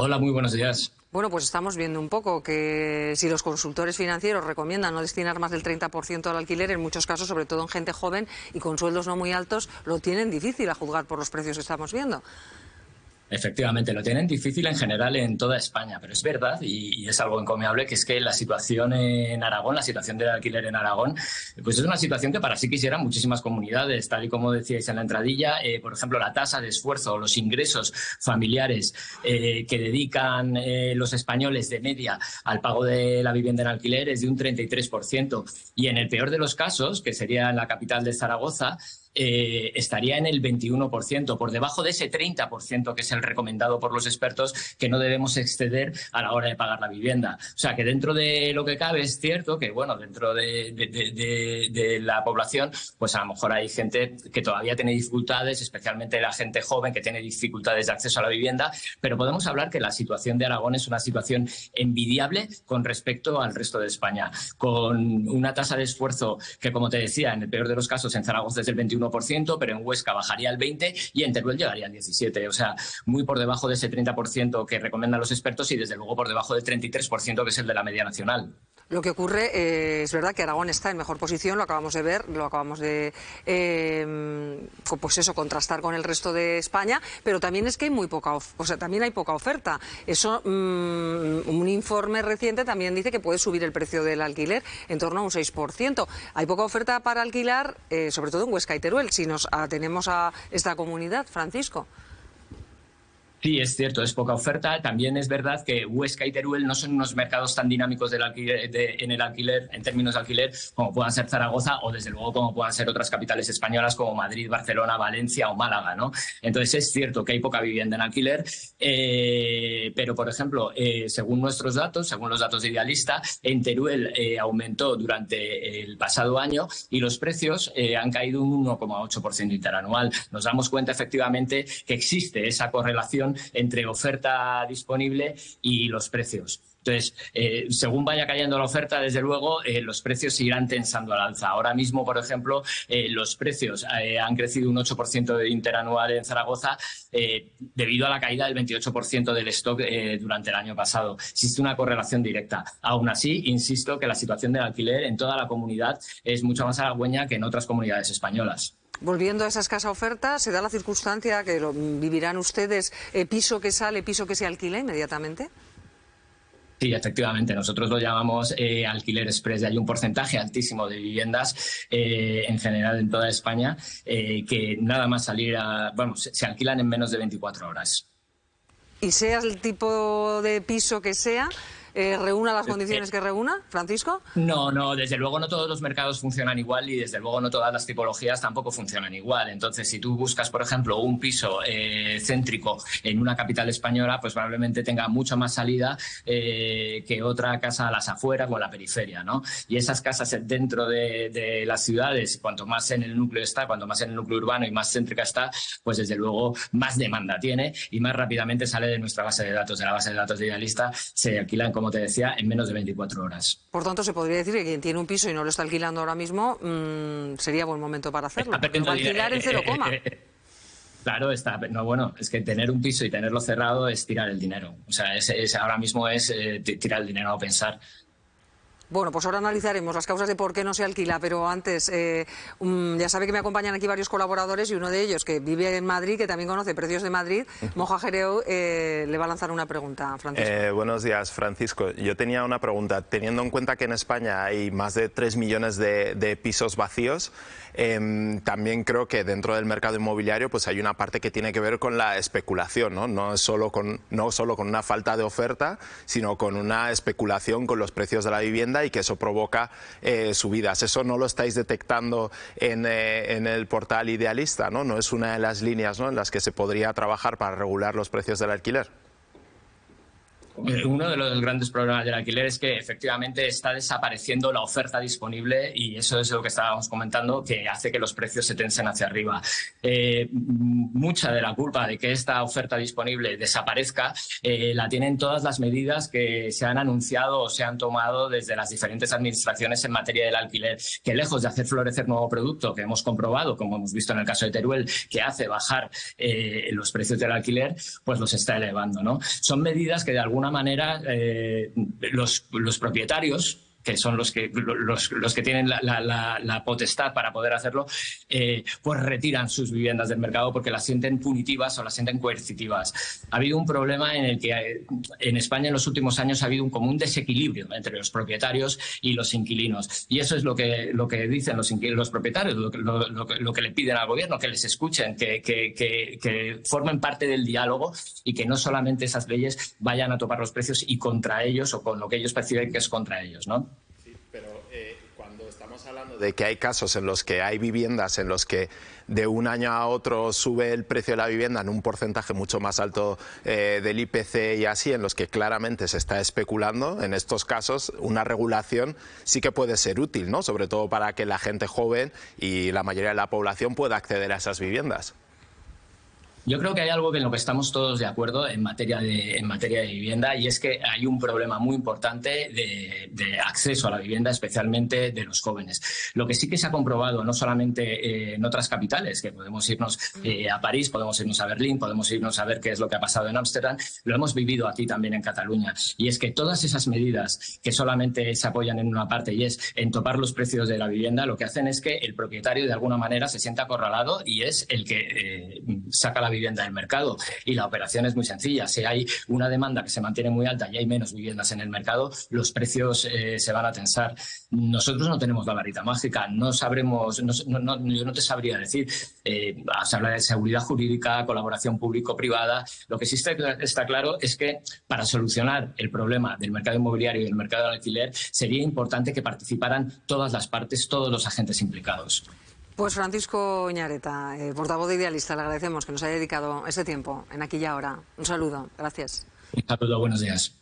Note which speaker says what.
Speaker 1: Hola, muy buenos días.
Speaker 2: Bueno, pues estamos viendo un poco que si los consultores financieros recomiendan no destinar más del 30% al alquiler, en muchos casos, sobre todo en gente joven y con sueldos no muy altos, lo tienen difícil a juzgar por los precios que estamos viendo.
Speaker 1: Efectivamente, lo tienen difícil en general en toda España, pero es verdad y es algo encomiable que es que la situación en Aragón, la situación del alquiler en Aragón, pues es una situación que para sí quisieran muchísimas comunidades, tal y como decíais en la entradilla. Por ejemplo, la tasa de esfuerzo o los ingresos familiares que dedican los españoles de media al pago de la vivienda en alquiler es de un 33%. Y en el peor de los casos, que sería en la capital de Zaragoza, estaría en el 21%, por debajo de ese 30% que es el recomendado por los expertos que no debemos exceder a la hora de pagar la vivienda. O sea, que dentro de lo que cabe es cierto que, bueno, dentro de la población, pues a lo mejor hay gente que todavía tiene dificultades, especialmente la gente joven que tiene dificultades de acceso a la vivienda, pero podemos hablar que la situación de Aragón es una situación envidiable con respecto al resto de España, con una tasa de esfuerzo que, como te decía, en el peor de los casos en Zaragoza es del 21%, pero en Huesca bajaría al 20% y en Teruel llegaría al 17%. O sea, muy por debajo de ese 30% que recomiendan los expertos y desde luego por debajo del 33% que es el de la media nacional.
Speaker 2: Lo que ocurre es verdad que Aragón está en mejor posición, lo acabamos de ver, lo acabamos de pues eso, contrastar con el resto de España, pero también es que hay muy poca, también hay poca oferta. Eso, un informe reciente también dice que puede subir el precio del alquiler en torno a un 6%. Hay poca oferta para alquilar, sobre todo en Huesca y Teruel, si nos atenemos a esta comunidad, Francisco.
Speaker 1: Sí, es cierto, es poca oferta. También es verdad que Huesca y Teruel no son unos mercados tan dinámicos del alquiler, en el alquiler, en términos de alquiler, como puedan ser Zaragoza o, desde luego, como puedan ser otras capitales españolas como Madrid, Barcelona, Valencia o Málaga, ¿no? Entonces, es cierto que hay poca vivienda en alquiler, pero, por ejemplo, según nuestros datos, según los datos de Idealista, en Teruel aumentó durante el pasado año y los precios han caído un 1,8% interanual. Nos damos cuenta, efectivamente, que existe esa correlación entre oferta disponible y los precios. Entonces, según vaya cayendo la oferta, desde luego, los precios se irán tensando al alza. Ahora mismo, por ejemplo, los precios han crecido un 8% interanual en Zaragoza debido a la caída del 28% del stock durante el año pasado. Existe una correlación directa. Aún así, insisto que la situación del alquiler en toda la comunidad es mucho más halagüeña que en otras comunidades españolas.
Speaker 2: Volviendo a esa escasa oferta, ¿se da la circunstancia que lo vivirán ustedes, piso que sale, piso que se alquila inmediatamente?
Speaker 1: Sí, efectivamente. Nosotros lo llamamos alquiler express. Hay un porcentaje altísimo de viviendas en general en toda España que nada más salir se alquilan en menos de 24 horas.
Speaker 2: Y sea el tipo de piso que sea, ¿reúna las condiciones que reúna, Francisco?
Speaker 1: No, desde luego no todos los mercados funcionan igual y desde luego no todas las tipologías tampoco funcionan igual. Entonces, si tú buscas, por ejemplo, un piso céntrico en una capital española, pues probablemente tenga mucha más salida que otra casa a las afueras o a la periferia, ¿no? Y esas casas dentro de las ciudades, cuanto más en el núcleo está, cuanto más en el núcleo urbano y más céntrica está, pues desde luego más demanda tiene y más rápidamente sale de nuestra base de datos, de la base de datos de Idealista, se alquilan, como te decía, en menos de 24 horas.
Speaker 2: Por tanto, se podría decir que quien tiene un piso y no lo está alquilando ahora mismo, sería buen momento para hacerlo. Porque va a alquilar en 0,
Speaker 1: Claro, es que tener un piso y tenerlo cerrado es tirar el dinero. O sea, ahora mismo es tirar el dinero a pensar.
Speaker 2: Bueno, pues ahora analizaremos las causas de por qué no se alquila, pero antes, ya sabe que me acompañan aquí varios colaboradores y uno de ellos, que vive en Madrid, que también conoce precios de Madrid, Moja Jereu, le va a lanzar una pregunta a Francisco.
Speaker 3: Buenos días, Francisco. Yo tenía una pregunta. Teniendo en cuenta que en España hay más de 3 millones de pisos vacíos, también creo que dentro del mercado inmobiliario pues hay una parte que tiene que ver con la especulación, ¿no? No solo con una falta de oferta, sino con una especulación con los precios de la vivienda y que eso provoca subidas. ¿Eso no lo estáis detectando en el portal Idealista, ¿no? ¿No es una de las líneas, ¿no?, en las que se podría trabajar para regular los precios del alquiler?
Speaker 1: Uno de los grandes problemas del alquiler es que efectivamente está desapareciendo la oferta disponible y eso es lo que estábamos comentando, que hace que los precios se tensen hacia arriba. Mucha de la culpa de que esta oferta disponible desaparezca la tienen todas las medidas que se han anunciado o se han tomado desde las diferentes administraciones en materia del alquiler, que lejos de hacer florecer nuevo producto, que hemos comprobado, como hemos visto en el caso de Teruel, que hace bajar los precios del alquiler, pues los está elevando, ¿no? Son medidas que de alguna manera los propietarios, que son los que tienen la potestad para poder hacerlo, pues retiran sus viviendas del mercado porque las sienten punitivas o las sienten coercitivas. Ha habido un problema en el que en España en los últimos años ha habido un desequilibrio entre los propietarios y los inquilinos. Y eso es lo que dicen los propietarios, lo que le piden al gobierno, que les escuchen, que formen parte del diálogo y que no solamente esas leyes vayan a topar los precios y contra ellos o con lo que ellos perciben que es contra ellos, ¿no?
Speaker 3: Pero cuando estamos hablando de que hay casos en los que hay viviendas en los que de un año a otro sube el precio de la vivienda en un porcentaje mucho más alto del IPC y así, en los que claramente se está especulando, en estos casos una regulación sí que puede ser útil, ¿no? Sobre todo para que la gente joven y la mayoría de la población pueda acceder a esas viviendas.
Speaker 1: Yo creo que hay algo en lo que estamos todos de acuerdo en materia de vivienda, y es que hay un problema muy importante de acceso a la vivienda, especialmente de los jóvenes. Lo que sí que se ha comprobado, no solamente en otras capitales, que podemos irnos a París, podemos irnos a Berlín, podemos irnos a ver qué es lo que ha pasado en Ámsterdam, lo hemos vivido aquí también en Cataluña. Y es que todas esas medidas que solamente se apoyan en una parte y es en topar los precios de la vivienda, lo que hacen es que el propietario de alguna manera se sienta acorralado y es el que saca la vivienda del mercado. Y la operación es muy sencilla. Si hay una demanda que se mantiene muy alta y hay menos viviendas en el mercado, los precios se van a tensar. Nosotros no tenemos la varita mágica, no sabremos, yo no te sabría decir. Se habla de seguridad jurídica, colaboración público-privada. Lo que sí está claro es que para solucionar el problema del mercado inmobiliario y del mercado del alquiler sería importante que participaran todas las partes, todos los agentes implicados.
Speaker 2: Pues Francisco Oñareta, portavoz de Idealista, le agradecemos que nos haya dedicado ese tiempo en Aquí y Ahora. Un saludo, gracias.
Speaker 1: Un saludo, buenos días.